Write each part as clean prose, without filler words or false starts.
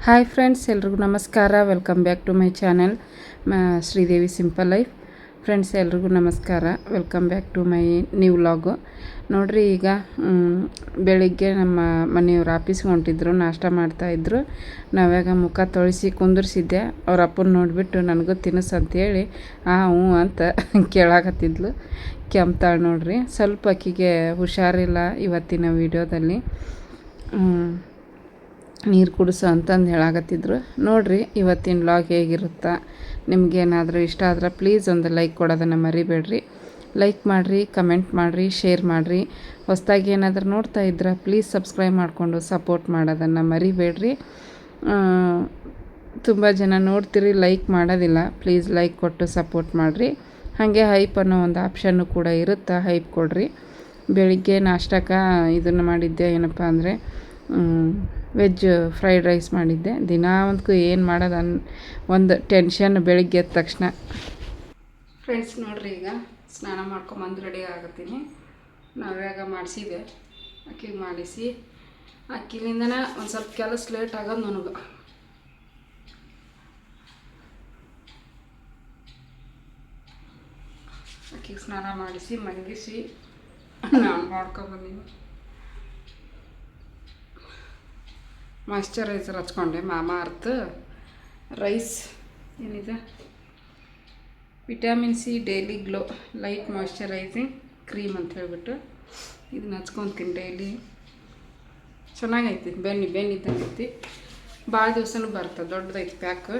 Hi friends, ಎಲ್ರಿಗೂ ನಮಸ್ಕಾರ. Welcome back to my channel Sridevi simple life. Friends, ಎಲ್ರಿಗೂ ನಮಸ್ಕಾರ. Welcome back to my new vlog. ನೋಡಿರಿ, ಈಗ ಬೆಳಿಗ್ಗೆ ನಮ್ಮ ಮನೆಯವ್ರು ಆಫೀಸ್ಗೆ ಹೊಂಟಿದ್ರು, ನಾಷ್ಟ ಮಾಡ್ತಾಯಿದ್ರು. ನಾವ್ಯಾಗ ಮುಖ ತೊಳಿಸಿ ಕುಂದಿರ್ಸಿದ್ದೆ. ಅವ್ರ ಅಪ್ಪನ ನೋಡಿಬಿಟ್ಟು ನನಗೂ ತಿನ್ನಿಸು ಅಂತೇಳಿ ಹ್ಞೂ ಅಂತ ಕೇಳಾಕತ್ತಿದ್ಲು. ಕೆಮ್ತಾಳೆ ನೋಡ್ರಿ. ಸ್ವಲ್ಪ ಆಕಿಗೆ ಹುಷಾರಿಲ್ಲ ಇವತ್ತಿನ ವಿಡಿಯೋದಲ್ಲಿ. ನೀರು ಕುಡಿಸು ಅಂತಂದು ಹೇಳಾಕತ್ತಿದ್ರು. ನೋಡಿರಿ ಇವತ್ತಿನ ವ್ಲಾಗ್ ಹೇಗಿರುತ್ತಾ. ನಿಮಗೇನಾದರೂ ಇಷ್ಟ ಆದ್ರೆ ಪ್ಲೀಸ್ ಒಂದು ಲೈಕ್ ಕೊಡೋದನ್ನು ಮರಿಬೇಡ್ರಿ. ಲೈಕ್ ಮಾಡಿರಿ, ಕಮೆಂಟ್ ಮಾಡಿರಿ, ಶೇರ್ ಮಾಡಿರಿ. ಹೊಸದಾಗಿ ಏನಾದರೂ ನೋಡ್ತಾ ಇದ್ರೆ ಪ್ಲೀಸ್ ಸಬ್ಸ್ಕ್ರೈಬ್ ಮಾಡಿಕೊಂಡು ಸಪೋರ್ಟ್ ಮಾಡೋದನ್ನು ಮರಿಬೇಡ್ರಿ. ತುಂಬ ಜನ ನೋಡ್ತೀರಿ, ಲೈಕ್ ಮಾಡೋದಿಲ್ಲ. ಪ್ಲೀಸ್ ಲೈಕ್ ಕೊಟ್ಟು ಸಪೋರ್ಟ್ ಮಾಡಿರಿ. ಹಾಗೆ ಹೈಪ್ ಅನ್ನೋ ಒಂದು ಆಪ್ಷನ್ನು ಕೂಡ ಇರುತ್ತೆ, ಹೈಪ್ ಕೊಡ್ರಿ. ಬೆಳಿಗ್ಗೆ ನಾಷ್ಟಕ್ಕೆ ಇದನ್ನು ಮಾಡಿದ್ದೆ, ಏನಪ್ಪ ಅಂದರೆ ವೆಜ್ ಫ್ರೈಡ್ ರೈಸ್ ಮಾಡಿದ್ದೆ. ದಿನಾವಂತೂ ಏನು ಮಾಡೋದು ಒಂದು ಟೆನ್ಷನ್ ಬೆಳಿಗ್ಗೆ ಎದ್ದ ತಕ್ಷಣ. ಫ್ರೆಂಡ್ಸ್, ನೋಡಿರಿ, ಈಗ ಸ್ನಾನ ಮಾಡ್ಕೊಂಬಂದು ರೆಡಿ ಆಗತ್ತೀನಿ. ನಾವ್ಯಾಗ ಮಾಡಿಸಿದೆ, ಅಕ್ಕಿಗೆ ಮಾಡಿಸಿ ಅಕ್ಕಿಲಿಂದನೇ ಒಂದು ಸ್ವಲ್ಪ ಕೆಲಸ ಲೇಟ್ ಆಗೋದು ನನಗೆ. ಅಕ್ಕಿಗೆ ಸ್ನಾನ ಮಾಡಿಸಿ ಮಲಗಿಸಿ ನಾನು ಮಾಡ್ಕೊಬಂದೀನಿ. ಮಾಯ್ಶ್ಚರೈಸರ್ ಹಚ್ಕೊಂಡೆ, ಮಾಮಾ ಅರ್ತ್ ರೈಸ್ ಏನಿದೆ, vitamin C daily glow light moisturising cream ಅಂತ ಹೇಳ್ಬಿಟ್ಟು ಇದನ್ನ ಹಚ್ಕೊತೀನಿ ಡೈಲಿ. ಚೆನ್ನಾಗೈತಿ, ಬೆನ್ನಿದ್ದಂಗೆ ಐತಿ. ಭಾಳ ದಿವಸನೂ ಬರ್ತದೆ, ದೊಡ್ಡದೈತಿ ಪ್ಯಾಕ್.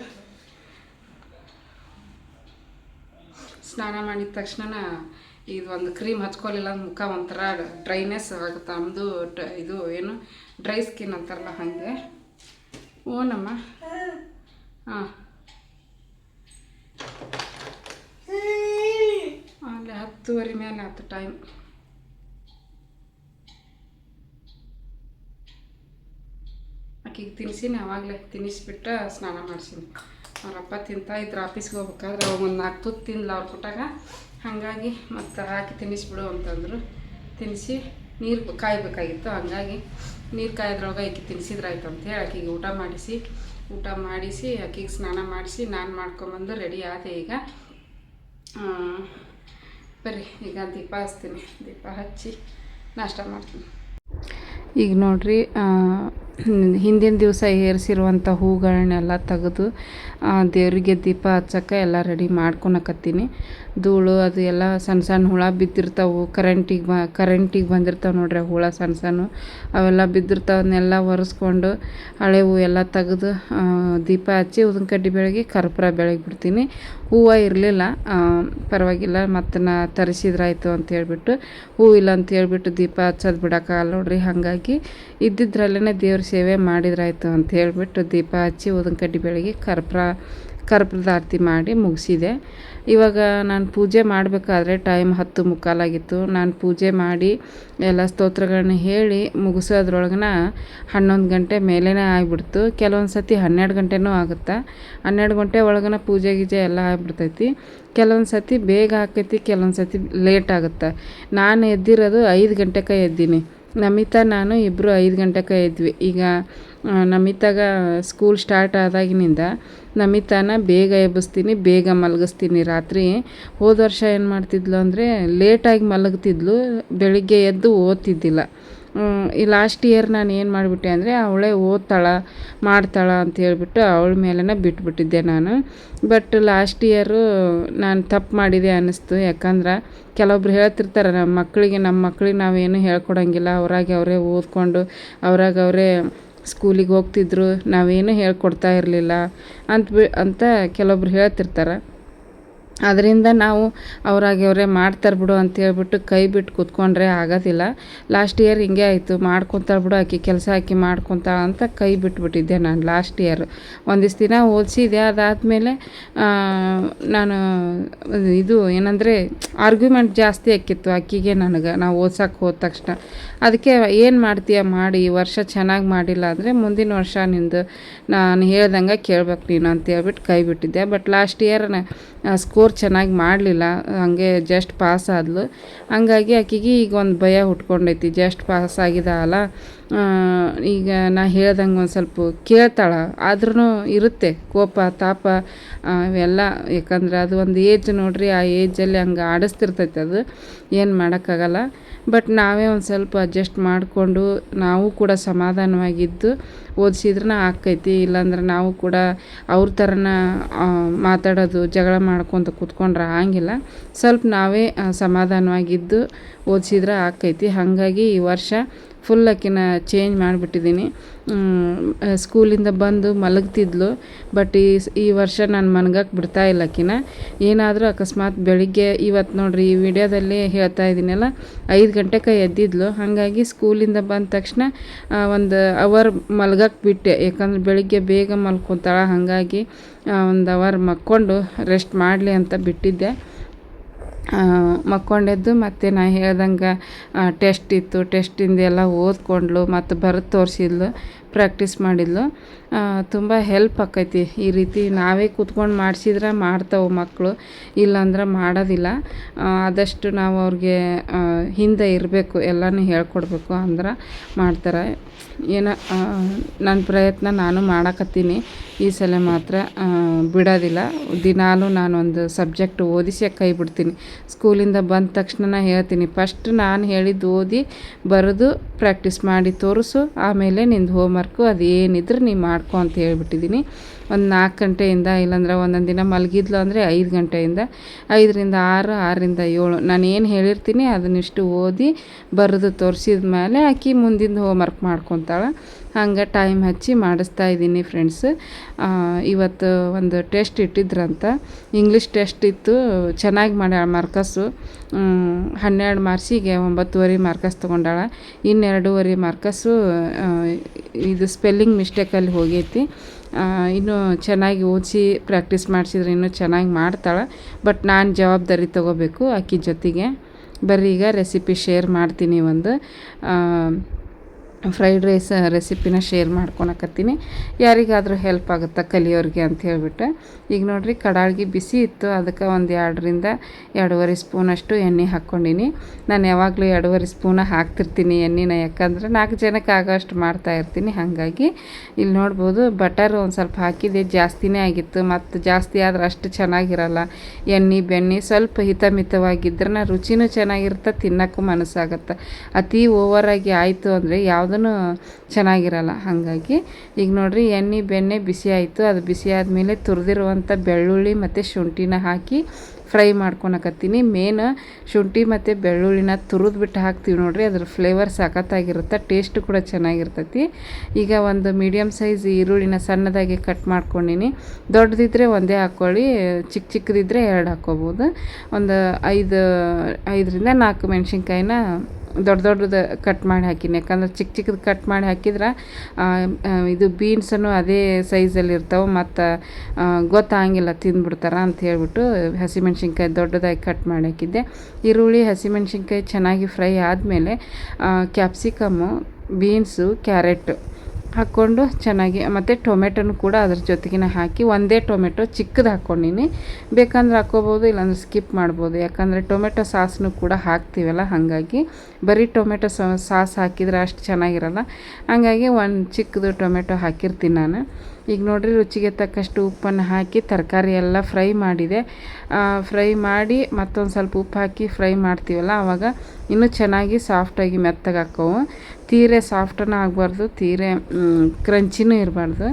ಸ್ನಾನ ಮಾಡಿದ ತಕ್ಷಣ ಇದು ಒಂದು ಕ್ರೀಮ್ ಹಚ್ಕೊಲಿಲ್ಲ ಮುಖ ಒಂಥರ ಡ್ರೈನೆಸ್ ಆಗುತ್ತೆ. ನಮ್ಮದು ಇದು ಏನು ಡ್ರೈ ಸ್ಕಿನ್ ಅಂತಾರಲ್ಲ ಹಾಗೆ. ಓನಮ್ಮ, ಹಾಂ, ಅಲ್ಲಿ 10:30 ಮೇಲೆ ಆಯ್ತು ಟೈಮ್. ಆಕೆಗೆ ತಿನ್ನಿಸಿನಿ, ಆವಾಗಲೇ ತಿನ್ನಿಸ್ಬಿಟ್ಟು ಸ್ನಾನ ಮಾಡಿಸೀನಿ. ಅವರಪ್ಪ ತಿಂತಾಯಿದ್ರು ಆಫೀಸ್ಗೆ ಹೋಗ್ಬೇಕಾದ್ರೆ. ಅವಾಗ ಒಂದು 4 ತುತ್ತು ತಿಂದ್ಲ ಅವ್ರ ಕೊಟ್ಟಾಗ. ಹಾಗಾಗಿ ಮತ್ತು ಹಾಕಿ ತಿನ್ನಿಸ್ಬಿಡು ಅಂತಂದರು. ತಿನ್ನಿಸಿ ನೀರು ಕಾಯಬೇಕಾಗಿತ್ತು, ಹಾಗಾಗಿ ನೀರು ಕಾಯೋದ್ರೊಳಗೆ ಆಕೆ ತಿನ್ನಿಸಿದ್ರಾಯ್ತು ಅಂತೇಳಿ ಆಕೆಗೆ ಊಟ ಮಾಡಿಸಿ ಆಕೆಗೆ ಸ್ನಾನ ಮಾಡಿಸಿ ನಾನು ಮಾಡ್ಕೊಂಬಂದು ರೆಡಿ ಆದೆ. ಈಗ ಬರ್ರಿ, ಈಗ ದೀಪ ಹಚ್ತೀನಿ. ದೀಪ ಹಚ್ಚಿ ನಾಷ್ಟ ಮಾಡ್ತೀನಿ. ಈಗ ನೋಡಿರಿ, ಹಿಂದಿನ ದಿವಸ ಏರಿಸಿರುವಂಥ ಹೂಗಳನ್ನೆಲ್ಲ ತೆಗೆದು ದೇವರಿಗೆ ದೀಪ ಹಚ್ಚಕ್ಕೆ ಎಲ್ಲ ರೆಡಿ ಮಾಡ್ಕೊಳಕತ್ತೀನಿ. ಧೂಳು ಅದು ಎಲ್ಲ ಸಣ್ಣ ಸಣ್ಣ ಹುಳ ಬಿದ್ದಿರ್ತಾವೆ, ಕರೆಂಟಿಗೆ ಬಂದಿರ್ತಾವೆ ನೋಡ್ರಿ ಹುಳ ಸಣ್ಣ ಅವೆಲ್ಲ ಬಿದ್ದಿರ್ತಾವನ್ನೆಲ್ಲ ಒರೆಸ್ಕೊಂಡು ಹಳೆ ಹೂವು ಎಲ್ಲ ತೆಗೆದು ದೀಪ ಹಚ್ಚಿ ಉದಿನ ಕಡ್ಡಿ ಬೆಳಗ್ಗೆ ಕರ್ಪೂರ ಬೆಳಗ್ಗೆ ಬಿಡ್ತೀನಿ. ಹೂವು ಇರಲಿಲ್ಲ, ಪರವಾಗಿಲ್ಲ, ಮತ್ತು ನಾ ತರಿಸಿದ್ರಾಯ್ತು ಅಂತ ಹೇಳ್ಬಿಟ್ಟು, ಹೂವಿಲ್ಲ ಅಂತ ಹೇಳ್ಬಿಟ್ಟು ದೀಪ ಹಚ್ಚೋದು ಬಿಡೋಕ್ಕಾಗಲ್ಲ ನೋಡ್ರಿ. ಹಾಗಾಗಿ ಇದ್ದಿದ್ರಲ್ಲೇ ದೇವ್ರ ಸೇವೆ ಮಾಡಿದ್ರಾಯ್ತು ಅಂತ ಹೇಳ್ಬಿಟ್ಟು ದೀಪ ಹಚ್ಚಿ ಉದಿನ ಕಡ್ಡಿ ಬೆಳಗ್ಗೆ ಕರ್ಪೂರದ ಆರತಿ ಮಾಡಿ ಮುಗಿಸಿದೆ. ಇವಾಗ ನಾನು ಪೂಜೆ ಮಾಡಬೇಕಾದ್ರೆ ಟೈಮ್ 10:45 ನಾನು ಪೂಜೆ ಮಾಡಿ ಎಲ್ಲ ಸ್ತೋತ್ರಗಳನ್ನ ಹೇಳಿ ಮುಗಿಸೋದ್ರೊಳಗನ 11 ಗಂಟೆ ಮೇಲೇ ಆಗಿಬಿಡ್ತು. ಕೆಲವೊಂದು ಸತಿ 12 ಗಂಟೆನೂ ಆಗುತ್ತೆ. 12 ಗಂಟೆ ಒಳಗನ ಪೂಜೆ ಗೀಜೆ ಎಲ್ಲ ಆಗಿಬಿಡ್ತೈತಿ. ಕೆಲವೊಂದು ಸತಿ ಬೇಗ ಆಕೈತಿ, ಕೆಲವೊಂದು ಸತಿ ಲೇಟ್ ಆಗುತ್ತೆ. ನಾನು ಎದ್ದಿರೋದು 5 ಗಂಟೆಗೆ ಎದ್ದೀನಿ. ನಮಿತಾ ನಾನು ಇಬ್ಬರು 5 ಗಂಟೆಗೆ ಎದ್ವಿ. ಈಗ ನಮಿತಾಗ ಸ್ಕೂಲ್ ಸ್ಟಾರ್ಟ್ ಆದಾಗಿನಿಂದ ನಮಿತಾನ ಬೇಗ ಎಬ್ಬಿಸ್ತೀನಿ, ಬೇಗ ಮಲಗಿಸ್ತೀನಿ. ರಾತ್ರಿ ಹೋದ ವರ್ಷ ಏನು ಮಾಡ್ತಿದ್ಲು ಅಂದರೆ ಲೇಟಾಗಿ ಮಲಗ್ತಿದ್ಲು, ಬೆಳಿಗ್ಗೆ ಎದ್ದು ಓದ್ತಿದ್ದಿಲ್ಲ. ಈ ಲಾಸ್ಟ್ ಇಯರ್ ನಾನು ಏನು ಮಾಡಿಬಿಟ್ಟೆ ಅಂದರೆ ಅವಳೇ ಮಾಡ್ತಾಳ ಅಂತ ಹೇಳ್ಬಿಟ್ಟು ಅವಳ ಮೇಲೇ ಬಿಟ್ಬಿಟ್ಟಿದ್ದೆ ನಾನು. ಬಟ್ ಲಾಸ್ಟ್ ಇಯರು ನಾನು ತಪ್ಪು ಮಾಡಿದೆ ಅನ್ನಿಸ್ತು. ಯಾಕಂದ್ರೆ ಕೆಲವೊಬ್ರು ಹೇಳ್ತಿರ್ತಾರೆ, ನಮ್ಮ ಮಕ್ಕಳಿಗೆ ನಾವೇನು ಹೇಳ್ಕೊಡಂಗಿಲ್ಲ, ಅವರೇ ಓದ್ಕೊಂಡು ಅವರೇ ಸ್ಕೂಲಿಗೆ ಹೋಗ್ತಿದ್ರು, ನಾವೇನು ಹೇಳ್ಕೊಡ್ತಾ ಇರಲಿಲ್ಲ ಅಂತ ಕೆಲವೊಬ್ರು ಹೇಳ್ತಿರ್ತಾರೆ. ಅದರಿಂದ ನಾವು ಅವರೇ ಮಾಡ್ತಾರೆ ಬಿಡು ಅಂತ ಹೇಳ್ಬಿಟ್ಟು ಕೈ ಬಿಟ್ಟು ಕೂತ್ಕೊಂಡ್ರೆ ಆಗೋದಿಲ್ಲ. ಲಾಸ್ಟ್ ಇಯರ್ ಹಿಂಗೆ ಆಯಿತು, ಮಾಡ್ಕೊತಾಳೆ ಬಿಡು ಆಕೆ ಕೆಲಸ ಆಕೆ ಮಾಡ್ಕೊತಾಳೆ ಅಂತ ಕೈ ಬಿಟ್ಬಿಟ್ಟಿದ್ದೆ ನಾನು ಲಾಸ್ಟ್ ಇಯರ್. ಒಂದಿಷ್ಟು ದಿನ ಓದಿಸಿದೆ. ಅದಾದಮೇಲೆ ನಾನು ಇದು ಏನಂದರೆ ಆರ್ಗ್ಯುಮೆಂಟ್ ಜಾಸ್ತಿ ಆಕಿತ್ತು ಆಕೆಗೆ ನನಗೆ, ನಾವು ಓದ್ಸೋಕ್ಕೆ ಹೋದ ತಕ್ಷಣ. ಅದಕ್ಕೆ ಏನು ಮಾಡ್ತೀಯ ಮಾಡಿ, ಈ ವರ್ಷ ಚೆನ್ನಾಗಿ ಮಾಡಿಲ್ಲ ಅಂದರೆ ಮುಂದಿನ ವರ್ಷ ನಿಂದು ನಾನು ಹೇಳ್ದಂಗೆ ಕೇಳ್ಬೇಕು ನೀನು ಅಂತ ಹೇಳ್ಬಿಟ್ಟು ಕೈ ಬಿಟ್ಟಿದ್ದೆ. But last year score score ಚೆನ್ನಾಗಿ ಮಾಡಲಿಲ್ಲ, ಹಾಗೆ ಜಸ್ಟ್ ಪಾಸ್ ಆದ್ಲು. ಹಂಗಾಗಿ ಆಕೆಗೆ ಈಗ ಒಂದು ಭಯ ಹುಟ್ಕೊಂಡೈತಿ, ಜಸ್ಟ್ ಪಾಸ್ ಆಗಿದ್ದಾಳ, ಈಗ ನಾ ಹೇಳ್ದಂಗೆ ಒಂದು ಸ್ವಲ್ಪ ಕೇಳ್ತಾಳೆ. ಆದ್ರೂ ಇರುತ್ತೆ ಕೋಪ ತಾಪ ಇವೆಲ್ಲ, ಯಾಕಂದ್ರೆ ಅದು ಒಂದು ಏಜ್ ನೋಡ್ರಿ, ಆ ಏಜಲ್ಲಿ ಹಂಗೆ ಆಡಿಸ್ತಿರ್ತೈತೆ, ಅದು ಏನು ಮಾಡೋಕ್ಕಾಗಲ್ಲ. ಬಟ್ ನಾವೇ ಒಂದು ಸ್ವಲ್ಪ ಅಡ್ಜಸ್ಟ್ ಮಾಡಿಕೊಂಡು ನಾವು ಕೂಡ ಸಮಾಧಾನವಾಗಿದ್ದು ಓದಿಸಿದ್ರನ ಆಕ್ಕೈತಿ. ಇಲ್ಲಾಂದ್ರೆ ನಾವು ಕೂಡ ಅವ್ರ ಥರನ ಮಾತಾಡೋದು, ಜಗಳ ಮಾಡ್ಕೊತ ಕೂತ್ಕೊಂಡ್ರೆ ಆಗಂಗಿಲ್ಲ. ಸ್ವಲ್ಪ ನಾವೇ ಸಮಾಧಾನವಾಗಿದ್ದು ಓದಿಸಿದ್ರೆ ಆಕ್ಕೈತಿ. ಹಾಗಾಗಿ ಈ ವರ್ಷ ಫುಲ್ ಆಕಿನ ಚೇಂಜ್ ಮಾಡಿಬಿಟ್ಟಿದ್ದೀನಿ. ಸ್ಕೂಲಿಂದ ಬಂದು ಮಲಗ್ತಿದ್ಲು, ಬಟ್ ಈ ವರ್ಷ ನಾನು ಮನ್ಗಕ್ಕೆ ಬಿಡ್ತಾಯಿಲ್ಲ ಆಕಿನ. ಏನಾದರೂ ಅಕಸ್ಮಾತ್ ಬೆಳಿಗ್ಗೆ ಇವತ್ತು ನೋಡ್ರಿ ಈ ವಿಡಿಯೋದಲ್ಲಿ ಹೇಳ್ತಾ ಇದ್ದೀನಲ್ಲ, 5 ಗಂಟೆಗೆ ಎದ್ದಿದ್ಲು. ಹಾಗಾಗಿ ಸ್ಕೂಲಿಂದ ಬಂದ ತಕ್ಷಣ ಒಂದು ಅವರ್ ಮಲ್ಗಕ್ಕೆ ಬಿಟ್ಟೆ, ಯಾಕಂದ್ರೆ ಬೆಳಿಗ್ಗೆ ಬೇಗ ಮಲ್ಕೊತಾಳೆ. ಹಾಗಾಗಿ ಒಂದು ಅವರ್ ಮಕ್ಕೊಂಡು ರೆಸ್ಟ್ ಮಾಡಲಿ ಅಂತ ಬಿಟ್ಟಿದ್ದೆ. ಮಕ್ಕೊಂಡೆದ್ದು ಮತ್ತು ನಾ ಹೇಳ್ದಂಗೆ ಟೆಸ್ಟ್ ಇತ್ತು, ಟೆಸ್ಟಿಂದೆಲ್ಲ ಓದ್ಕೊಂಡ್ಲು, ಮತ್ತು ಬರೆದು ತೋರಿಸಿದ್ಲು, ಪ್ರಾಕ್ಟೀಸ್ ಮಾಡಿದ್ಲು. ತುಂಬ ಹೆಲ್ಪ್ ಆಕೈತಿ ಈ ರೀತಿ ನಾವೇ ಕೂತ್ಕೊಂಡು ಮಾಡಿಸಿದ್ರೆ ಮಾಡ್ತಾವೆ ಮಕ್ಕಳು, ಇಲ್ಲಾಂದ್ರೆ ಮಾಡೋದಿಲ್ಲ. ಆದಷ್ಟು ನಾವು ಅವ್ರಿಗೆ ಹಿಂದೆ ಇರಬೇಕು, ಎಲ್ಲನೂ ಹೇಳ್ಕೊಡ್ಬೇಕು, ಅಂದ್ರೆ ಮಾಡ್ತಾರೆ. ಏನೋ ನನ್ನ ಪ್ರಯತ್ನ ನಾನು ಮಾಡಕತ್ತೀನಿ. ಈ ಸಲ ಮಾತ್ರ ಬಿಡೋದಿಲ್ಲ. ದಿನಾಲೂ ನಾನೊಂದು ಸಬ್ಜೆಕ್ಟ್ ಓದಿಸೇ ಕೈ ಬಿಡ್ತೀನಿ. ಸ್ಕೂಲಿಂದ ಬಂದ ತಕ್ಷಣ ಹೇಳ್ತೀನಿ, ಫಸ್ಟ್ ನಾನು ಹೇಳಿದ್ದು ಓದಿ ಬರೆದು ಪ್ರಾಕ್ಟೀಸ್ ಮಾಡಿ ತೋರಿಸು, ಆಮೇಲೆ ನಿಂದು ಹೋಮ್ವರ್ಕು ಅದೇನಿದ್ರೆ ನೀ ಮಾಡ್ಕೊ ಅಂತ ಹೇಳ್ಬಿಟ್ಟಿದ್ದೀನಿ. ಒಂದು 4 ಗಂಟೆಯಿಂದ, ಇಲ್ಲಾಂದ್ರೆ ಒಂದೊಂದು ದಿನ ಮಲಗಿದ್ಲು ಅಂದರೆ 5 ಗಂಟೆಯಿಂದ, 5ರಿಂದ 6, 6ರಿಂದ 7 ನಾನು ಏನು ಹೇಳಿರ್ತೀನಿ ಅದನ್ನಿಷ್ಟು ಓದಿ ಬರೆದು ತೋರಿಸಿದ ಮೇಲೆ ಆಕೆ ಮುಂದಿನ ಹೋಮ್ವರ್ಕ್ ಮಾಡ್ಕೊತಾಳೆ. ಹಂಗೆ ಟೈಮ್ ಹಚ್ಚಿ ಮಾಡಿಸ್ತಾ ಇದ್ದೀನಿ ಫ್ರೆಂಡ್ಸ್. ಇವತ್ತು ಒಂದು ಟೆಸ್ಟ್ ಇಟ್ಟಿದ್ರಂತ, ಇಂಗ್ಲೀಷ್ ಟೆಸ್ಟ್ ಇತ್ತು. ಚೆನ್ನಾಗಿ ಮಾಡ್ಯಾಳ ಮಾರ್ಕಸ್ಸು. 12 ಮಾರ್ಕ್ಸಿಗೆ 9.5 ಮಾರ್ಕಸ್ ತೊಗೊಂಡಾಳ. ಇನ್ನು 2.5 ಮಾರ್ಕಸ್ಸು ಇದು ಸ್ಪೆಲ್ಲಿಂಗ್ ಮಿಸ್ಟೇಕಲ್ಲಿ ಹೋಗೈತಿ. ಇನ್ನೂ ಚೆನ್ನಾಗಿ ಓದಿಸಿ ಪ್ರಾಕ್ಟೀಸ್ ಮಾಡಿಸಿದ್ರೆ ಇನ್ನೂ ಚೆನ್ನಾಗಿ ಮಾಡ್ತಾಳೆ. ಬಟ್ ನಾನು ಜವಾಬ್ದಾರಿ ತೊಗೋಬೇಕು ಆಕೆ ಜೊತೆಗೆ. ಬರ್ರಿ ಈಗ ರೆಸಿಪಿ ಶೇರ್ ಮಾಡ್ತೀನಿ. ಒಂದು ಫ್ರೈಡ್ ರೈಸ್ ರೆಸಿಪಿನ ಶೇರ್ ಮಾಡ್ಕೊಳಕತ್ತೀನಿ, ಯಾರಿಗಾದರೂ ಹೆಲ್ಪ್ ಆಗುತ್ತಾ ಕಲಿಯೋರಿಗೆ ಅಂತ ಹೇಳ್ಬಿಟ್ಟು. ಈಗ ನೋಡಿರಿ ಕಡಾಳಿಗೆ ಬಿಸಿ ಇತ್ತು, ಅದಕ್ಕೆ ಒಂದು 2ರಿಂದ 2.5 ಸ್ಪೂನಷ್ಟು ಎಣ್ಣೆ ಹಾಕ್ಕೊಂಡಿನಿ. ನಾನು ಯಾವಾಗಲೂ 2.5 ಸ್ಪೂನ ಹಾಕ್ತಿರ್ತೀನಿ ಎಣ್ಣೆನ, ಯಾಕಂದ್ರೆ 4 ಜನಕ್ಕೆ ಆಗೋಷ್ಟು ಮಾಡ್ತಾಯಿರ್ತೀನಿ. ಹಾಗಾಗಿ ಇಲ್ಲಿ ನೋಡ್ಬೋದು ಬಟರ್ ಒಂದು ಸ್ವಲ್ಪ ಹಾಕಿದೆ, ಜಾಸ್ತಿನೇ ಆಗಿತ್ತು. ಮತ್ತು ಜಾಸ್ತಿ ಆದ್ರೆ ಅಷ್ಟು ಚೆನ್ನಾಗಿರಲ್ಲ. ಎಣ್ಣೆ ಬೆಣ್ಣೆ ಸ್ವಲ್ಪ ಹಿತಮಿತವಾಗಿದ್ರನ ರುಚಿನೂ ಚೆನ್ನಾಗಿರುತ್ತೆ, ತಿನ್ನೋಕ್ಕೂ ಮನಸ್ಸಾಗತ್ತೆ. ಅತಿ ಓವರಾಗಿ ಆಯಿತು ಅಂದರೆ ಯಾವುದೂ ಚೆನ್ನಾಗಿರಲ್ಲ. ಹಾಗಾಗಿ ಈಗ ನೋಡ್ರಿ ಎಣ್ಣೆ ಬೆಣ್ಣೆ ಬಿಸಿ ಆಯಿತು. ಅದು ಬಿಸಿ ಆದಮೇಲೆ ತುರಿದಿರುವಂಥ ಬೆಳ್ಳುಳ್ಳಿ ಮತ್ತು ಶುಂಠಿನ ಹಾಕಿ ಫ್ರೈ ಮಾಡ್ಕೊಳಕತ್ತೀನಿ. ಮೇನ್ ಶುಂಠಿ ಮತ್ತು ಬೆಳ್ಳುಳ್ಳಿನ ತುರಿದ್ಬಿಟ್ಟು ಹಾಕ್ತೀವಿ ನೋಡ್ರಿ, ಅದ್ರ ಫ್ಲೇವರ್ ಸಖತ್ತಾಗಿರುತ್ತೆ, ಟೇಸ್ಟ್ ಕೂಡ ಚೆನ್ನಾಗಿರ್ತೈತಿ. ಈಗ ಒಂದು ಮೀಡಿಯಮ್ ಸೈಜ್ ಈರುಳ್ಳಿನ ಸಣ್ಣದಾಗಿ ಕಟ್ ಮಾಡ್ಕೊಂಡಿನಿ. ದೊಡ್ಡದಿದ್ದರೆ ಒಂದೇ ಹಾಕ್ಕೊಳ್ಳಿ, ಚಿಕ್ಕದಿದ್ದರೆ 2 ಹಾಕ್ಕೋಬೋದು. ಒಂದು 5ರಿಂದ 4 ಮೆಣಸಿನ್ಕಾಯಿನ ದೊಡ್ಡದು ಕಟ್ ಮಾಡಿ ಹಾಕಿನಿ. ಯಾಕಂದ್ರೆ ಚಿಕ್ಕದು ಕಟ್ ಮಾಡಿ ಹಾಕಿದ್ರೆ ಇದು ಬೀನ್ಸನ್ನು ಅದೇ ಸೈಜಲ್ಲಿ ಇರ್ತಾವೆ, ಮತ್ತು ಗೊತ್ತಾಗಿಲ್ಲ ತಿಂದ್ಬಿಡ್ತಾರೆ ಅಂತ ಹೇಳ್ಬಿಟ್ಟು ಹಸಿಮೆಣ್ಸಿನ್ಕಾಯಿ ದೊಡ್ಡದಾಗಿ ಕಟ್ ಮಾಡಿ ಹಾಕಿದ್ದೆ. ಈರುಳ್ಳಿ ಹಸಿಮೆಣ್ಸಿನ್ಕಾಯಿ ಚೆನ್ನಾಗಿ ಫ್ರೈ ಆದಮೇಲೆ ಕ್ಯಾಪ್ಸಿಕಮ್ಮು, ಬೀನ್ಸು, ಕ್ಯಾರೆಟ್ ಹಾಕ್ಕೊಂಡು ಚೆನ್ನಾಗಿ, ಮತ್ತು ಟೊಮೆಟೊನು ಕೂಡ ಅದ್ರ ಜೊತೆಗಿನ ಹಾಕಿ, ಒಂದೇ ಟೊಮೆಟೊ ಚಿಕ್ಕದು ಹಾಕ್ಕೊಂಡಿನಿ. ಬೇಕಂದ್ರೆ ಹಾಕ್ಕೋಬೋದು, ಇಲ್ಲಾಂದ್ರೆ ಸ್ಕಿಪ್ ಮಾಡ್ಬೋದು. ಯಾಕಂದರೆ ಟೊಮೆಟೊ ಸಾಸನ್ನು ಕೂಡ ಹಾಕ್ತೀವಲ್ಲ, ಹಾಗಾಗಿ ಬರೀ ಟೊಮೆಟೊ ಸಾಸ್ ಹಾಕಿದ್ರೆ ಅಷ್ಟು ಚೆನ್ನಾಗಿರಲ್ಲ. ಹಾಗಾಗಿ ಒಂದು ಚಿಕ್ಕದು ಟೊಮೆಟೊ ಹಾಕಿರ್ತೀನಿ ನಾನು. ಈಗ ನೋಡಿರಿ ರುಚಿಗೆ ತಕ್ಕಷ್ಟು ಉಪ್ಪನ್ನು ಹಾಕಿ ತರಕಾರಿ ಎಲ್ಲ ಫ್ರೈ ಮಾಡಿದೆ. ಫ್ರೈ ಮಾಡಿ ಮತ್ತೊಂದು ಸ್ವಲ್ಪ ಉಪ್ಪು ಹಾಕಿ ಫ್ರೈ ಮಾಡ್ತೀವಲ್ಲ, ಆವಾಗ ಇನ್ನೂ ಚೆನ್ನಾಗಿ ಸಾಫ್ಟಾಗಿ ಮೆತ್ತಗೆ ಹಾಕೋವು. ತೀರೆ ಸಾಫ್ಟನ್ನು ಆಗಬಾರ್ದು, ತೀರೆ ಕ್ರಂಚಿನೂ ಇರಬಾರ್ದು,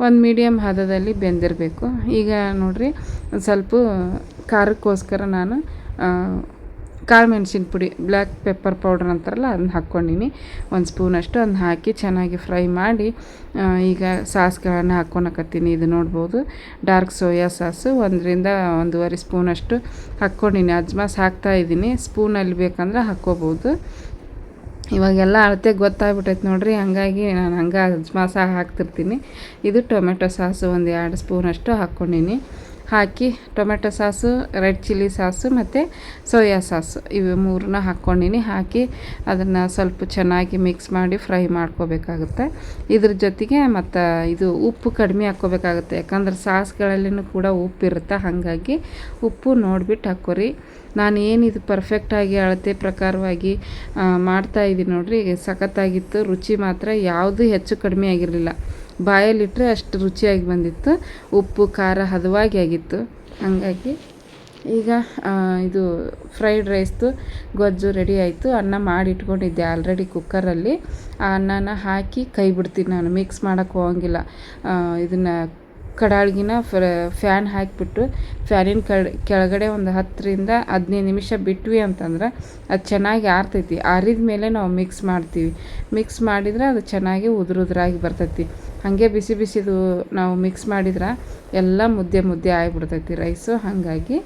ಒಂದು ಮೀಡಿಯಮ್ ಹದದಲ್ಲಿ ಬೆಂದಿರಬೇಕು. ಈಗ ನೋಡಿರಿ ಒಂದು ಸ್ವಲ್ಪ ಖಾರಕ್ಕೋಸ್ಕರ ನಾನು ಕಾಳು ಮೆಣಸಿನ ಪುಡಿ, ಬ್ಲ್ಯಾಕ್ ಪೆಪ್ಪರ್ ಪೌಡ್ರ್ ಅಂತಾರಲ್ಲ, ಅದನ್ನ ಹಾಕ್ಕೊಂಡಿನಿ. 1 ಸ್ಪೂನಷ್ಟು ಅದನ್ನ ಹಾಕಿ ಚೆನ್ನಾಗಿ ಫ್ರೈ ಮಾಡಿ ಈಗ ಸಾಸ್ಗಳನ್ನು ಹಾಕ್ಕೊಳಕತ್ತೀನಿ. ಇದು ನೋಡ್ಬೋದು ಡಾರ್ಕ್ ಸೋಯಾ ಸಾಸು 1ರಿಂದ 1.5 ಸ್ಪೂನಷ್ಟು ಹಾಕ್ಕೊಂಡಿನಿ. ಅಜ್ಮಾಸ್ ಹಾಕ್ತಾಯಿದ್ದೀನಿ, ಸ್ಪೂನಲ್ಲಿ ಬೇಕಂದ್ರೆ ಹಾಕ್ಕೋಬೋದು. ಇವಾಗೆಲ್ಲ ಅಳತೆ ಗೊತ್ತಾಗ್ಬಿಟ್ಟೈತೆ ನೋಡ್ರಿ, ಹಂಗಾಗಿ ನಾನು ಹಂಗೆ ಅಜ್ಮಾಸ ಹಾಕ್ತಿರ್ತೀನಿ. ಇದು ಟೊಮೆಟೊ ಸಾಸು 1-2 ಸ್ಪೂನಷ್ಟು ಹಾಕ್ಕೊಂಡಿನಿ. ಹಾಕಿ tomato sauce, red chilli sauce ಮತ್ತು ಸೋಯಾ ಸಾಸು ಇವು ಮೂರನ್ನ ಹಾಕ್ಕೊಂಡಿನಿ. ಹಾಕಿ ಅದನ್ನು ಸ್ವಲ್ಪ ಚೆನ್ನಾಗಿ ಮಿಕ್ಸ್ ಮಾಡಿ ಫ್ರೈ ಮಾಡ್ಕೋಬೇಕಾಗುತ್ತೆ. ಇದ್ರ ಜೊತೆಗೆ ಮತ್ತು ಇದು ಉಪ್ಪು ಕಡಿಮೆ ಹಾಕ್ಕೋಬೇಕಾಗುತ್ತೆ, ಯಾಕಂದ್ರೆ ಸಾಸ್ಗಳಲ್ಲಿನೂ ಕೂಡ ಉಪ್ಪಿರುತ್ತೆ. ಹಾಗಾಗಿ ಉಪ್ಪು ನೋಡಿಬಿಟ್ಟು ಹಾಕ್ಕೊರಿ. ನಾನು ಏನಿದು ಪರ್ಫೆಕ್ಟಾಗಿ ಅಳತೆ ಪ್ರಕಾರವಾಗಿ ಮಾಡ್ತಾಯಿದ್ದೀನಿ ನೋಡಿರಿ. ಸಖತ್ತಾಗಿತ್ತು. ರುಚಿ ಮಾತ್ರ ಯಾವುದೂ ಹೆಚ್ಚು ಕಡಿಮೆ ಆಗಿರಲಿಲ್ಲ. ಬಾಯಲ್ಲಿಟ್ಟರೆ ಅಷ್ಟು ರುಚಿಯಾಗಿ ಬಂದಿತ್ತು. ಉಪ್ಪು ಖಾರ ಹದವಾಗಿ ಆಗಿತ್ತು. ಹಾಗಾಗಿ ಈಗ ಇದು ಫ್ರೈಡ್ ರೈಸ್ದು ಗೊಜ್ಜು ರೆಡಿ ಆಯಿತು. ಅನ್ನ ಮಾಡಿ ಇಟ್ಕೊಂಡಿದ್ದೆ ಆಲ್ರೆಡಿ ಕುಕ್ಕರಲ್ಲಿ. ಆ ಅನ್ನನ ಹಾಕಿ ಕೈ ಬಿಡ್ತೀನಿ ನಾನು, ಮಿಕ್ಸ್ ಮಾಡೋಕ್ಕೆ ಹೋಗಂಗಿಲ್ಲ. ಇದನ್ನು ಕಡಾಳಿಗಿನ ಫ್ಯಾನ್ ಹಾಕಿಬಿಟ್ಟು ಫ್ಯಾನಿನ ಕೆಳಗಡೆ ಒಂದು 10-15 ನಿಮಿಷ ಬಿಟ್ವಿ ಅಂತಂದ್ರೆ ಅದು ಚೆನ್ನಾಗಿ ಆರ್ತೈತಿ. ಆರಿದ ಮೇಲೆ ನಾವು ಮಿಕ್ಸ್ ಮಾಡ್ತೀವಿ. ಮಿಕ್ಸ್ ಮಾಡಿದ್ರೆ ಅದು ಚೆನ್ನಾಗಿ ಉದುರಾಗಿ ಬರ್ತೈತಿ. ಹಾಗೆ ಬಿಸಿ ಬಿಸಿದು ನಾವು ಮಿಕ್ಸ್ ಮಾಡಿದ್ರೆ ಎಲ್ಲ ಮುದ್ದೆ ಆಗಿಬಿಡ್ತೈತಿ ರೈಸು. ಹಾಗಾಗಿ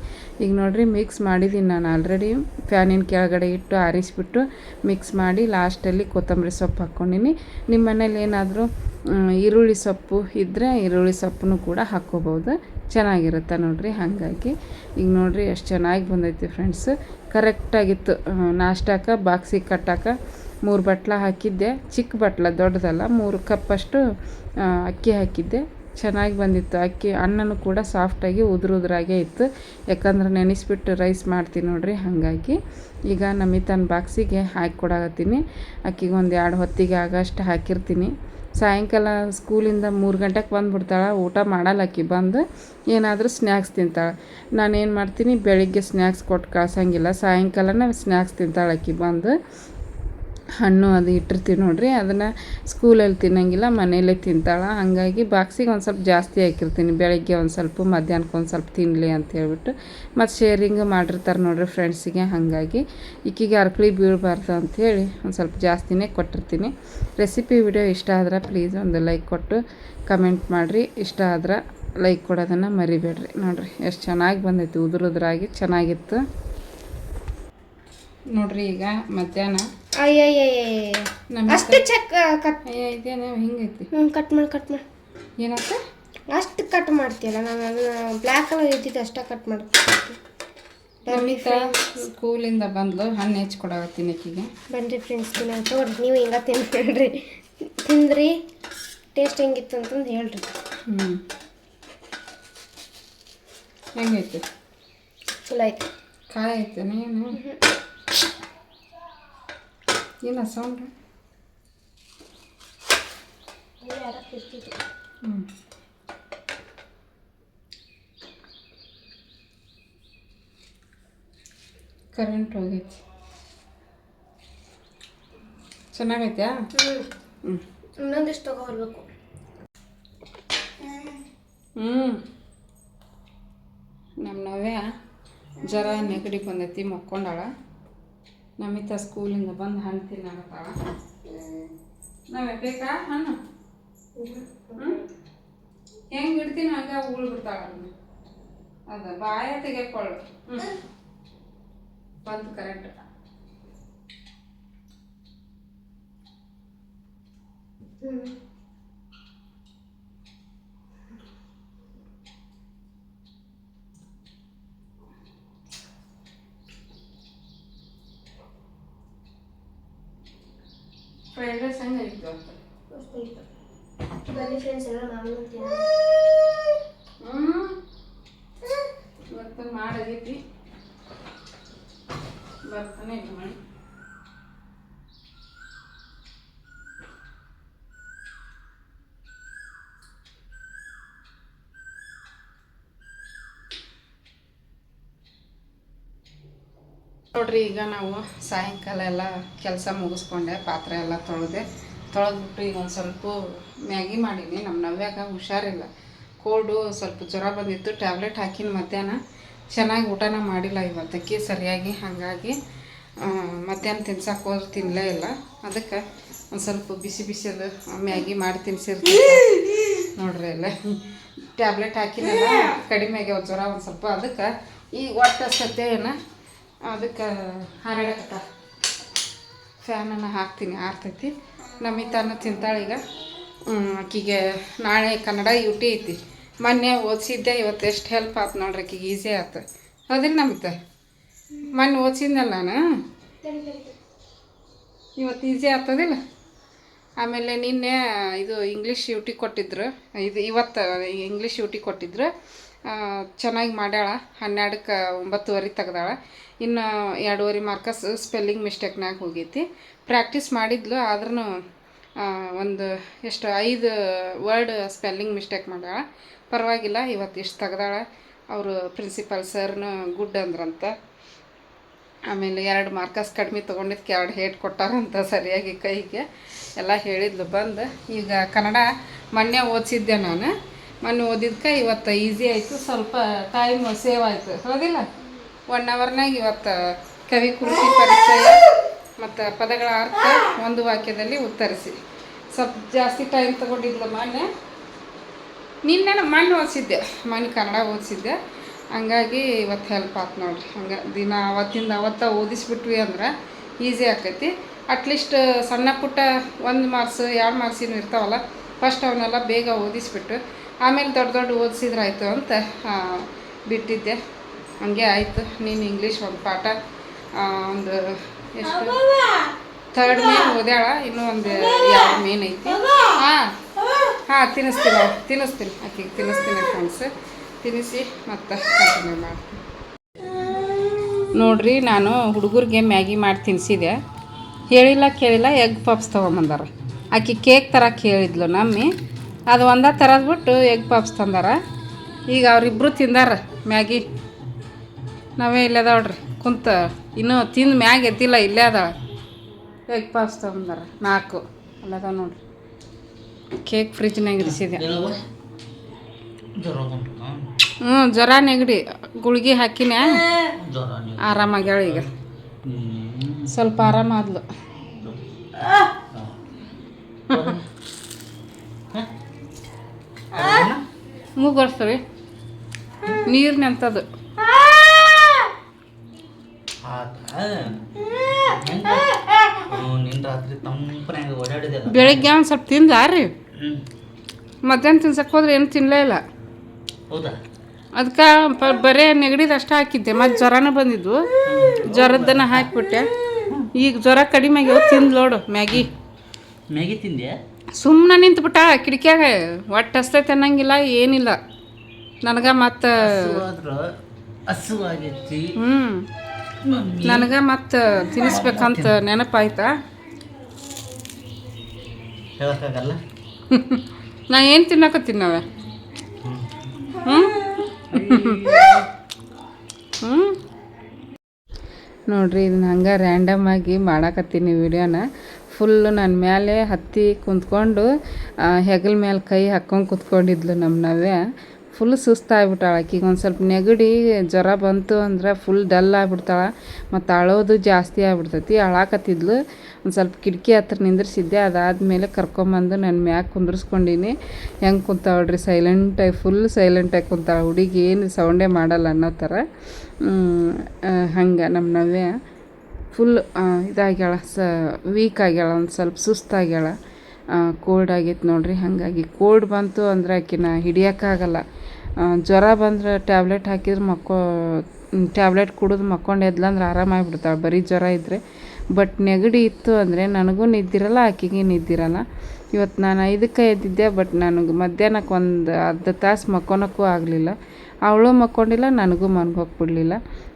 ಈಗ ನೋಡಿರಿ ಮಿಕ್ಸ್ ಮಾಡಿದ್ದೀನಿ ನಾನು ಆಲ್ರೆಡಿ. ಫ್ಯಾನಿನ ಕೆಳಗಡೆ ಇಟ್ಟು ಆರಿಸ್ಬಿಟ್ಟು ಮಿಕ್ಸ್ ಮಾಡಿ ಲಾಸ್ಟಲ್ಲಿ ಕೊತ್ತಂಬರಿ ಸೊಪ್ಪು ಹಾಕ್ಕೊಂಡಿನಿ. ನಿಮ್ಮ ಮನೇಲಿ ಏನಾದರೂ ಈರುಳ್ಳಿ ಸೊಪ್ಪು ಇದ್ದರೆ ಈರುಳ್ಳಿ ಸೊಪ್ಪನ್ನು ಕೂಡ ಹಾಕ್ಕೋಬೋದು, ಚೆನ್ನಾಗಿರುತ್ತೆ ನೋಡಿರಿ. ಹಾಗಾಗಿ ಈಗ ನೋಡಿರಿ ಎಷ್ಟು ಚೆನ್ನಾಗಿ ಬಂದೈತಿ ಫ್ರೆಂಡ್ಸ್. ಕರೆಕ್ಟಾಗಿತ್ತು. ನಾಷ್ಟಕ್ಕೆ ಬಾಕ್ಸಿಗೆ ಕಟ್ಟಕ್ಕೆ 3 ಬಟ್ಲ ಹಾಕಿದ್ದೆ, ಚಿಕ್ಕ ಬಟ್ಲ ದೊಡ್ಡದಲ್ಲ. 3 ಕಪ್ಪಷ್ಟು ಅಕ್ಕಿ ಹಾಕಿದ್ದೆ. ಚೆನ್ನಾಗಿ ಬಂದಿತ್ತು ಅಕ್ಕಿ. ಅನ್ನನೂ ಕೂಡ ಸಾಫ್ಟಾಗಿ ಉದುರಾಗೇ ಇತ್ತು, ಯಾಕಂದ್ರೆ ನೆನೆಸ್ಬಿಟ್ಟು ರೈಸ್ ಮಾಡ್ತೀನಿ ನೋಡಿರಿ. ಹಾಗಾಗಿ ಈಗ ನಮಿತನ ಬಾಕ್ಸಿಗೆ ಹಾಕಿ ಕೊಡಾಕತ್ತೀನಿ. ಅಕ್ಕಿಗೆ ಒಂದು 2 ಹೊತ್ತಿಗೆ ಆಗೋಷ್ಟು ಹಾಕಿರ್ತೀನಿ. ಸಾಯಂಕಾಲ ಸ್ಕೂಲಿಂದ 3 ಗಂಟೆಗೆ ಬಂದುಬಿಡ್ತಾಳೆ. ಊಟ ಮಾಡಲ್ಲ ಅಕ್ಕಿ. ಬಂದು ಏನಾದರೂ ಸ್ನ್ಯಾಕ್ಸ್ ತಿಂತಾಳೆ. ನಾನೇನು ಮಾಡ್ತೀನಿ, ಬೆಳಿಗ್ಗೆ ಸ್ನ್ಯಾಕ್ಸ್ ಕೊಟ್ಟು ಕಳ್ಸಂಗಿಲ್ಲ, ಸಾಯಂಕಾಲನೇ ಸ್ನ್ಯಾಕ್ಸ್ ತಿಂತಾಳೆ ಅಕ್ಕಿ. ಬಂದು ಹಣ್ಣು ಅದು ಇಟ್ಟಿರ್ತೀವಿ ನೋಡಿರಿ, ಅದನ್ನು ಸ್ಕೂಲಲ್ಲಿ ತಿನ್ನಂಗಿಲ್ಲ, ಮನೆಯಲ್ಲೇ ತಿಂತಾಳೆ. ಹಾಗಾಗಿ ಬಾಕ್ಸಿಗೆ ಒಂದು ಸ್ವಲ್ಪ ಜಾಸ್ತಿ ಹಾಕಿರ್ತೀನಿ. ಬೆಳಗ್ಗೆ ಒಂದು ಸ್ವಲ್ಪ, ಮಧ್ಯಾಹ್ನಕ್ಕೆ ಒಂದು ಸ್ವಲ್ಪ ತಿನ್ನಲಿ ಅಂತ ಹೇಳ್ಬಿಟ್ಟು. ಮತ್ತು ಶೇರಿಂಗ್ ಮಾಡಿರ್ತಾರೆ ನೋಡಿರಿ ಫ್ರೆಂಡ್ಸಿಗೆ. ಹಾಗಾಗಿ ಈಕಿಗೆ ಅರ್ಕಳಿ ಬೀಳಬಾರ್ದು ಅಂಥೇಳಿ ಒಂದು ಸ್ವಲ್ಪ ಜಾಸ್ತಿನೇ ಕೊಟ್ಟಿರ್ತೀನಿ. ರೆಸಿಪಿ ವಿಡಿಯೋ ಇಷ್ಟ ಆದ್ರೆ ಪ್ಲೀಸ್ ಒಂದು ಲೈಕ್ ಕೊಟ್ಟು ಕಮೆಂಟ್ ಮಾಡಿರಿ. ಇಷ್ಟ ಆದ್ರೆ ಲೈಕ್ ಕೊಡೋದನ್ನು ಮರಿಬೇಡ್ರಿ. ನೋಡಿರಿ ಎಷ್ಟು ಚೆನ್ನಾಗಿ ಬಂದೈತಿ, ಉದುರಾಗಿ ಚೆನ್ನಾಗಿತ್ತು ನೋಡ್ರಿ. ಈಗ ಮಧ್ಯಾಹ್ನ ಅಷ್ಟು ಚೆಕ್ ಕಟ್ ಇದೇನು ಹಿಂಗೈತಿ. ಕಟ್ ಮಾಡಿ ಏನಂತ ಅಷ್ಟು ಕಟ್ ಮಾಡ್ತೀಯಲ್ಲ. ನಾನು ಅದನ್ನ ಬ್ಲ್ಯಾಕ್ ಕಲರ್ ಇದ್ದಿದ್ದು ಅಷ್ಟೇ ಕಟ್ ಮಾಡ್ತೀನಿ. ನಮಿತಾ ಸ್ಕೂಲಿಂದ ಬಂದ್ಲು, ಹಣ್ಣು ಹೆಚ್ಕೊಡಾಕತ್ತೀನಿ ಆಕಿಗೆ. ಬನ್ನಿರಿ ಫ್ರೆಂಡ್ಸ್, ತೋರಿ ನೀವು ಹಿಂಗೆ ತಿನ್ಬೇಡ್ರಿ. ತಿಂದ್ರಿ ಟೇಸ್ಟ್ ಹೆಂಗಿತ್ತು ಅಂತಂದು ಹೇಳ್ರಿ. ಹೆಂಗೈತಿ? ಚಲೋ ಐತಿ. ಕಾಯಿ ಐತೆ ಏನು? ಏನ ಸೌಂಡ್? ಕರೆಂಟ್ ಹೋಗೈತಿ. ಚೆನ್ನಾಗೈತ್ಯಾ? ಇನ್ನೊಂದಿಷ್ಟು ತಗೋಬರ್ಬೇಕು. ನಮ್ಮ ನವ್ಯ ಜರ ನೆಗಡಿ ಬಂದೈತಿ, ಮಕ್ಕೊಂಡಾಳ. ನಮಿತಾ ಸ್ಕೂಲಿಂದ ಬಂದು ಹಣ್ಣು ತಿನ್ನಾಕತ್ತಾಳ. ನಾವೇ ಬೇಕಾ ಹಣ್ಣು? ಹೆಂಗೆ ಇಡ್ತೀನಿ ಹಂಗೆ ಉಳ್ಬಿಡ್ತಾಳ. ಅದ ಬಾಯ ತೆಗೆಕೊಳ್ಳು. ಬಂತು ಕರೆಕ್ಟ್. ಫ್ರೈಡ್ ರೈಸ್ ಹೆಂಗೆ ಇತ್ತು ಅಂತ ಬನ್ನಿ ಫ್ರೆಂಡ್ಸ್, ಎಲ್ಲ ನಾನು ಇವತ್ತು ಮಾಡಾಗೈತಿ. ಬರ್ತಾನೆ ಇಲ್ಲ ಮಾಡಿ. ನೋಡ್ರಿ, ಈಗ ನಾವು ಸಾಯಂಕಾಲ ಎಲ್ಲ ಕೆಲಸ ಮುಗಿಸ್ಕೊಂಡೆ, ಪಾತ್ರೆ ಎಲ್ಲ ತೊಳೆದ್ಬಿಟ್ಟು ಈಗ ಒಂದು ಸ್ವಲ್ಪ ಮ್ಯಾಗಿ ಮಾಡೀನಿ. ನಮ್ಮ ನವ್ಯಾಗ ಹುಷಾರಿಲ್ಲ, ಕೋಲ್ಡು, ಸ್ವಲ್ಪ ಜ್ವರ ಬಂದಿತ್ತು. ಟ್ಯಾಬ್ಲೆಟ್ ಹಾಕಿನ ಮಧ್ಯಾಹ್ನ ಚೆನ್ನಾಗಿ ಊಟನ ಮಾಡಿಲ್ಲ ಇವತ್ತಕ್ಕೆ ಸರಿಯಾಗಿ. ಹಾಗಾಗಿ ಮಧ್ಯಾಹ್ನ ತಿನ್ಸಕ್ಕೆ ಹೋದ್ರೆ ತಿನ್ನಲೇ ಇಲ್ಲ. ಅದಕ್ಕೆ ಒಂದು ಸ್ವಲ್ಪ ಬಿಸಿದು ಮ್ಯಾಗಿ ಮಾಡಿ ತಿನ್ಸಿರ್ತೀನಿ ನೋಡ್ರಿ. ಎಲ್ಲ ಟ್ಯಾಬ್ಲೆಟ್ ಹಾಕಿನಲ್ಲ, ಕಡಿಮೆ ಆಗ್ಯಾವ ಜ್ವರ ಒಂದು ಸ್ವಲ್ಪ. ಅದಕ್ಕೆ ಈಗ ಒಟ್ಟು ಸತ್ಯನ ಅದಕ್ಕೆ ಹಾರಾಡಕತ್ತ. ಫ್ಯಾನನ್ನು ಹಾಕ್ತೀನಿ, ಆರ್ತೈತಿ. ನಮಿತಾನು ತಿಂತಾಳೆ. ಈಗ ಆಕಿಗೆ ನಾಳೆ ಕನ್ನಡ ಯುಟಿ ಐತಿ. ಮೊನ್ನೆ ಓದಿಸಿದ್ದೆ ಇವತ್ತು ಎಷ್ಟು ಹೆಲ್ಪ್ ಆಯ್ತು ನೋಡ್ರಿ ಆಕಿಗೆ ಈಸಿ ಆಯ್ತು ಹೌದಿಲ್ಲ ನಮ್ದು ಮೊನ್ನೆ ಓದಿಸಿದ್ನಲ್ಲ ನಾನು ಇವತ್ತು ಈಸಿ ಆಗ್ತದಿಲ್ಲ. ಆಮೇಲೆ ನಿನ್ನೆ ಇದು ಇಂಗ್ಲೀಷ್ ಯೂಟಿ ಕೊಟ್ಟಿದ್ರು, ಇವತ್ತು ಇಂಗ್ಲೀಷ್ ಯೂಟಿ ಕೊಟ್ಟಿದ್ರು. ಚೆನ್ನಾಗಿ ಮಾಡ್ಯಾಳ. 12ಕ್ಕೆ 9:15 ತೆಗ್ದಾಳ. ಇನ್ನು 2.5 ಮಾರ್ಕಸ್ ಸ್ಪೆಲ್ಲಿಂಗ್ ಮಿಸ್ಟೇಕ್ನಾಗ ಹೋಗೈತಿ. ಪ್ರಾಕ್ಟೀಸ್ ಮಾಡಿದ್ಲು ಆದ್ರೂ ಒಂದು ಎಷ್ಟು 5 ವರ್ಡ್ ಸ್ಪೆಲ್ಲಿಂಗ್ ಮಿಸ್ಟೇಕ್ ಮಾಡ್ಯಾಳ. ಪರವಾಗಿಲ್ಲ, ಇವತ್ತು ಇಷ್ಟು ತೆಗ್ದಾಳ. ಅವರು ಪ್ರಿನ್ಸಿಪಾಲ್ ಸರ್ನು ಗುಡ್ ಅಂದ್ರಂತ. ಆಮೇಲೆ 2 ಮಾರ್ಕಸ್ ಕಡಿಮೆ ತೊಗೊಂಡಿದ್ದಕ್ಕೆ 2 ಹೇಟ್ ಕೊಟ್ಟಾರಂತ ಸರಿಯಾಗಿ ಕೈಗೆ ಎಲ್ಲ ಹೇಳಿದ್ಲು ಬಂದು. ಈಗ ಕನ್ನಡ ಮೊನ್ನೆ ಓದಿಸಿದ್ದೆ ನಾನು. ಮೊನ್ನೆ ಓದಿದ್ಕೆ ಇವತ್ತು ಈಸಿ ಆಯಿತು, ಸ್ವಲ್ಪ ಟೈಮ್ ಸೇವ್ ಆಯಿತು ಹೌದಿಲ್ಲ. 1 ಅವರ್ನಾಗ ಇವತ್ತು ಕವಿ ಕೃತಿ ಪರಿಚಯ ಮತ್ತು ಪದಗಳ ಅರ್ಥ ಒಂದು ವಾಕ್ಯದಲ್ಲಿ ಉತ್ತರಿಸಿ. ಸ್ವಲ್ಪ ಜಾಸ್ತಿ ಟೈಮ್ ತೊಗೊಂಡಿದ್ಲು ಮೊನ್ನೆ. ಮೊನ್ನೆ ಓದಿಸಿದ್ದೆ, ಮೊನ್ನೆ ಕನ್ನಡ ಓದಿಸಿದ್ದೆ. ಹಂಗಾಗಿ ಇವತ್ತು ಹೆಲ್ಪ್ ಆಯ್ತು ನೋಡ್ರಿ. ಹಂಗೆ ದಿನ ಅವತ್ತ ಓದಿಸ್ಬಿಟ್ವಿ ಅಂದ್ರೆ ಈಸಿ ಆಕೈತಿ. ಅಟ್ಲೀಸ್ಟ್ ಸಣ್ಣ ಪುಟ್ಟ 1 ಮಾರ್ಕ್ಸ್ 2 ಮಾರ್ಕ್ಸಿನೂ ಇರ್ತಾವಲ್ಲ, ಫಸ್ಟ್ ಅವನ್ನೆಲ್ಲ ಬೇಗ ಓದಿಸ್ಬಿಟ್ಟು ಆಮೇಲೆ ದೊಡ್ಡ ಓದಿಸಿದ್ರಾಯ್ತು ಅಂತ ಬಿಟ್ಟಿದ್ದೆ. ಹಂಗೆ ಆಯಿತು. ನೀನು ಇಂಗ್ಲೀಷ್ ಒಂದು ಪಾಠ ಒಂದು ಎಷ್ಟು 3rd ಮೇನ್ ಓದ್ಯಾಳ, ಇನ್ನೂ ಒಂದು 2 ಮೇನ್ ಐತಿ. ಹಾಂ ತಿನ್ನಿಸ್ತೀನಿ ಆಕೆಗೆ ತಿನ್ನಿಸ್ತೀನಿ ಫ್ರೆಂಡ್ಸ್. ತಿನ್ನಿಸಿ ಮತ್ತು ಕಂಟಿನ್ಯೂ ಮಾಡ್ತೀನಿ ನೋಡ್ರಿ. ನಾನು ಹುಡುಗರಿಗೆ ಮ್ಯಾಗಿ ಮಾಡಿ ತಿನ್ನಿಸಿದೆ. ಹೇಳಿಲ್ಲ ಕೇಳಿಲ್ಲ ಎಗ್ ಪಪ್ಸ್ ತೊಗೊಂಬಂದಾರ. ಆಕೆ ಕೇಕ್ ತರಕ್ಕೆ ಹೇಳಿದ್ಲು ನಮ್ಮಿ, ಅದು ಒಂದೇ ತರದ್ಬಿಟ್ಟು ಎಗ್ ಪಪ್ಸ್ ತಂದಾರ. ಈಗ ಅವರಿಬ್ಬರು ತಿಂದಾರ ಮ್ಯಾಗಿ. ನಾವೇ ಇಲ್ಲೇ ಅದಾಳ್ರಿ ಕುಂತ, ಇನ್ನೂ ತಿಂದು ಮ್ಯಾಗ ಎದ್ದಿಲ್ಲ, ಇಲ್ಲೇ ಅದಾಳ. ಎಗ್ ಪಪ್ಸ್ ತೊಗೊಂಬಂದಾರ 4 ಅಲ್ಲದ ನೋಡ್ರಿ. ಕೇಕ್ ಫ್ರಿಜ್ನಾಗ ಇರಿಸಿದೆ. ಜ್ವರ ನೆಗಡಿ ಗುಳಿಗೆ ಹಾಕಿನ ಆರಾಮಾಗ್ಯಾಳ. ಈಗ ಸ್ವಲ್ಪ ಆರಾಮಾದ್ಲು. ಮೂಗರ್ಸ್ರಿ ನೀರ್ನಂಥದ್ದು. ಬೆಳಿಗ್ಗೆ ಒಂದು ಸ್ವಲ್ಪ ತಿಂದಾರಿ, ಮಧ್ಯಾಹ್ನ ತಿನ್ಸಕ್ಕೆ ಹೋದ್ರೆ ಏನು ತಿನ್ನಲೇ ಇಲ್ಲ. ಅದಕ್ಕೆ ಬರೇ ನೆಗಡಿದು ಅಷ್ಟೇ ಹಾಕಿದ್ದೆ. ಮತ್ತು ಜ್ವರನೂ ಬಂದಿದ್ವು, ಜ್ವರದ್ದನ್ನು ಹಾಕಿಬಿಟ್ಟೆ. ಈಗ ಜ್ವರ ಕಡಿಮೆ ಆಗ್ಯಾವ. ತಿಂದು ನೋಡು ಮ್ಯಾಗಿ ತಿಂದೆ. ಸುಮ್ಮನೆ ನಿಂತ್ಬಿಟ್ಟ ಕಿಟಕಿಯಾಗ. ಒಟ್ಟು ಹಸ್ತೈತೆ ಅನ್ನಂಗಿಲ್ಲ, ಏನಿಲ್ಲ ನನಗೆ. ಮತ್ತು ನನಗೆ ಮತ್ತು ತಿನ್ನಿಸ್ಬೇಕಂತ ನೆನಪಾಯ್ತಾ. ನಾ ಏನು ತಿನ್ನಕತ್ತೀನಿ ನಾವೇ. ನೋಡ್ರಿ, ಇದನ್ನ ಹಂಗೆ ರ್ಯಾಂಡಮ್ ಆಗಿ ಮಾಡಾಕತ್ತೀನಿ ವಿಡಿಯೋನ. ಫುಲ್ಲು ನನ್ನ ಮೇಲೆ ಹತ್ತಿ ಕುಂತ್ಕೊಂಡು ಹೆಗಲ ಮೇಲೆ ಕೈ ಹಾಕ್ಕೊಂಡು ಕುತ್ಕೊಂಡಿದ್ಲು ನವ್ಯ. ಫುಲ್ ಸುಸ್ತಾಗ್ಬಿಟ್ಟಾಳ. ಆಕಿಗೆ ಒಂದು ಸ್ವಲ್ಪ ನೆಗಡಿ ಜ್ವರ ಬಂತು ಅಂದ್ರೆ ಫುಲ್ ಡಲ್ ಆಗಿಬಿಡ್ತಾಳೆ. ಮತ್ತು ಅಳೋದು ಜಾಸ್ತಿ ಆಗ್ಬಿಡ್ತೈತಿ. ಅಳಾಕತ್ತಿದ್ಲು. ಒಂದು ಸ್ವಲ್ಪ ಕಿಟಕಿ ಹತ್ರ ನಿಂದ್ರಿಸಿದ್ದೆ. ಅದಾದಮೇಲೆ ಕರ್ಕೊಂಬಂದು ನನ್ನ ಮ್ಯಾಗ ಕುಂದ್ರಿಸ್ಕೊಂಡೀನಿ. ಹೆಂಗೆ ಕುಂತಾವಳ್ರಿ, ಸೈಲೆಂಟಾಗಿ, ಫುಲ್ ಸೈಲೆಂಟಾಗಿ ಕುಂತಾಳೆ. ಹುಡುಗಿ ಏನು ಸೌಂಡೇ ಮಾಡಲ್ಲ ಅನ್ನೋ ಥರ. ಹಂಗೆ ನಮ್ಮ ನವ್ಯ ಫುಲ್ ಇದಾಗ್ಯಾಳ, ವೀಕ್ ಆಗ್ಯಾಳ, ಒಂದು ಸ್ವಲ್ಪ ಸುಸ್ತಾಗ್ಯಾಳ. ಕೋಲ್ಡ್ ಆಗೈತೆ ನೋಡ್ರಿ. ಹಾಗಾಗಿ ಕೋಲ್ಡ್ ಬಂತು ಅಂದರೆ ಆಕಿನ ಹಿಡಿಯೋಕ್ಕಾಗಲ್ಲ. ಜ್ವರ ಬಂದ್ರೆ ಟ್ಯಾಬ್ಲೆಟ್ ಹಾಕಿದ್ರೆ ಟ್ಯಾಬ್ಲೆಟ್ ಕುಡಿದು ಮಕ್ಕೊಂಡು ಎದ್ಲಂದ್ರೆ ಆರಾಮಾಗಿಬಿಡ್ತಾಳೆ, ಬರೀ ಜ್ವರ ಇದ್ದರೆ. ಬಟ್ ನೆಗಡಿ ಇತ್ತು ಅಂದರೆ ನನಗೂ ನಿದ್ದಿರಲ್ಲ, ಆಕೆಗೆ ನಿದ್ದಿರಲ್ಲ. ಇವತ್ತು ನಾನು 5ಕ್ಕೆ ಎದ್ದಿದ್ದೆ. ಬಟ್ ನನಗೆ ಮಧ್ಯಾಹ್ನಕ್ಕೆ ಒಂದು ಅರ್ಧ ತಾಸು ಮಕ್ಕೊಳಕ್ಕೂ ಆಗಲಿಲ್ಲ. ಅವಳು ಮಕ್ಕೊಂಡಿಲ್ಲ, ನನಗೂ ಮನ್ಗೋಗಿ ಬಿಡಲಿಲ್ಲ.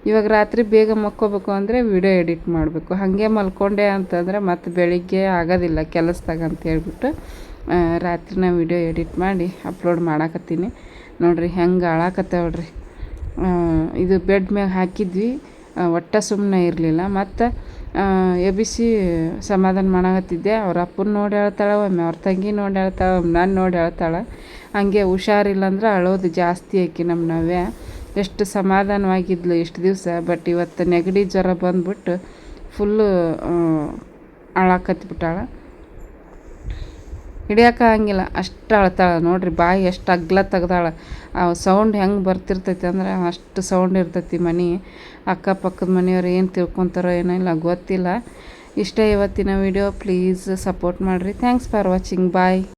ಇವಾಗ ರಾತ್ರಿ ಬೇಗ ಮಕ್ಕೋಬೇಕು ಅಂದರೆ ವಿಡಿಯೋ ಎಡಿಟ್ ಮಾಡಬೇಕು. ಹಾಗೆ ಮಲ್ಕೊಂಡೆ ಅಂತಂದರೆ ಮತ್ತು ಬೆಳಿಗ್ಗೆ ಆಗೋದಿಲ್ಲ ಕೆಲಸದಾಗ ಅಂತ ಹೇಳ್ಬಿಟ್ಟು ರಾತ್ರಿನ ವಿಡಿಯೋ ಎಡಿಟ್ ಮಾಡಿ ಅಪ್ಲೋಡ್ ಮಾಡಾಕತ್ತೀನಿ. ನೋಡಿರಿ ಹೆಂಗೆ ಅಳಾಕತ್ತೇವಳ್ರಿ. ಇದು ಬೆಡ್ ಮ್ಯಾಗ ಹಾಕಿದ್ವಿ, ಒಟ್ಟು ಸುಮ್ಮನೆ ಇರಲಿಲ್ಲ. ಮತ್ತು ಎಬ್ಬಿಸಿ ಸಮಾಧಾನ ಮಾಡಾಕತ್ತಿದ್ದೆ. ಅವ್ರ ಅಪ್ಪನ ನೋಡಿ ಹೇಳ್ತಾಳೆ, ಒಮ್ಮೆ ಅವ್ರ ತಂಗಿ ನೋಡಿ ಹೇಳ್ತಾಳೆ, ಒಮ್ಮೆ ನಾನು ನೋಡಿ ಹೇಳ್ತಾಳೆ. ಹಂಗೆ ಹುಷಾರಿಲ್ಲ ಅಂದ್ರೆ ಅಳೋದು ಜಾಸ್ತಿ ಆಕಿ ನಮ್ಮ ನವ್ಯ. ಎಷ್ಟು ಸಮಾಧಾನವಾಗಿದ್ಲು ಇಷ್ಟು ದಿವಸ. ಬಟ್ ಇವತ್ತು ನೆಗಡಿ ಜ್ವರ ಬಂದ್ಬಿಟ್ಟು ಫುಲ್ಲು ಅಳಾಕತ್ಬಿಟ್ಟಾಳೆ. ಹಿಡಿಯೋಕ್ಕಾಗಂಗಿಲ್ಲ, ಅಷ್ಟು ಅಳ್ತಾಳೆ ನೋಡ್ರಿ. ಬಾಯಿ ಎಷ್ಟು ಅಗ್ಲ ತೆಗ್ದಾಳೆ. ಆ ಸೌಂಡ್ ಹೆಂಗೆ ಬರ್ತಿರ್ತೈತಿ ಅಂದ್ರೆ ಅಷ್ಟು ಸೌಂಡ್ ಇರ್ತೈತಿ. ಮನೆ ಅಕ್ಕಪಕ್ಕದ ಮನೆಯವ್ರು ಏನು ತಿಳ್ಕೊತಾರೋ ಏನೋ ಇಲ್ಲ ಗೊತ್ತಿಲ್ಲ. ಇಷ್ಟೇ ಇವತ್ತಿನ ವಿಡಿಯೋ. ಪ್ಲೀಸ್ ಸಪೋರ್ಟ್ ಮಾಡಿರಿ. Thanks for watching. ಬಾಯ್.